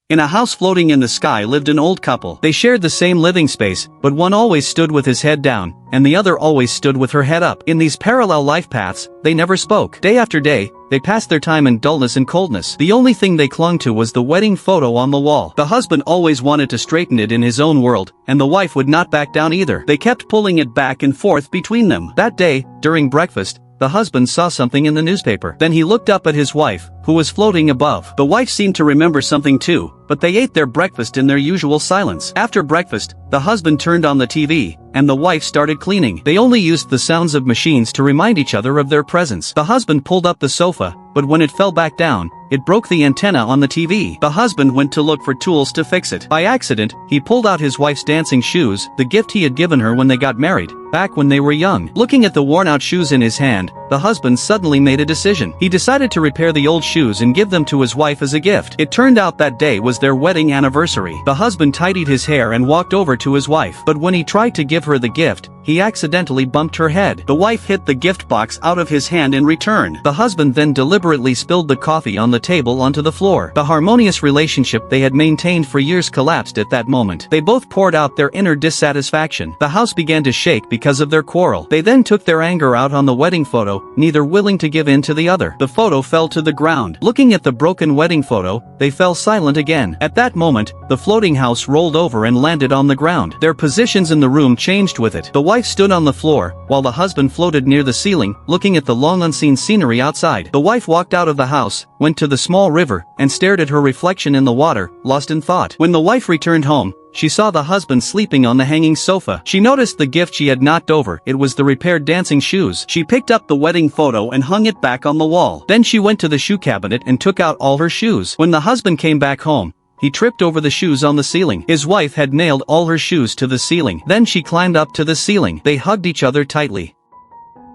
In a house floating in the sky lived an old couple. They shared the same living space, but one always stood with his head down, and the other always stood with her head up. In these parallel life paths, they never spoke. Day after day, they passed their time in dullness and coldness. The only thing they clung to was the wedding photo on the wall. The husband always wanted to straighten it in his own world, and the wife would not back down either. They kept pulling it back and forth between them. That day, during breakfast, the husband saw something in the newspaper. Then he looked up at his wife, who was floating above. The wife seemed to remember something too, but they ate their breakfast in their usual silence. After breakfast, the husband turned on the TV, and the wife started cleaning. They only used the sounds of machines to remind each other of their presence. The husband pulled up the sofa, but when it fell back down, it broke the antenna on the TV. The husband went to look for tools to fix it. By accident, he pulled out his wife's dancing shoes, the gift he had given her when they got married, back when they were young. Looking at the worn-out shoes in his hand, the husband suddenly made a decision. He decided to repair the old shoes and give them to his wife as a gift. It turned out that day was their wedding anniversary. The husband tidied his hair and walked over to his wife. But when he tried to give her the gift, he accidentally bumped her head. The wife hit the gift box out of his hand in return. The husband then deliberately spilled the coffee on the table onto the floor. The harmonious relationship they had maintained for years collapsed at that moment. They both poured out their inner dissatisfaction. The house began to shake because of their quarrel. They then took their anger out on the wedding photo, neither willing to give in to the other. The photo fell to the ground. Looking at the broken wedding photo, they fell silent again. At that moment, the floating house rolled over and landed on the ground. Their positions in the room changed with it. The wife stood on the floor, while the husband floated near the ceiling, looking at the long unseen scenery outside. The wife walked out of the house, went to the small river, and stared at her reflection in the water, lost in thought. When the wife returned home, she saw the husband sleeping on the hanging sofa. She noticed the gift she had knocked over. It was the repaired dancing shoes. She picked up the wedding photo and hung it back on the wall. Then she went to the shoe cabinet and took out all her shoes. When the husband came back home, he tripped over the shoes on the ceiling. His wife had nailed all her shoes to the ceiling. Then she climbed up to the ceiling. They hugged each other tightly.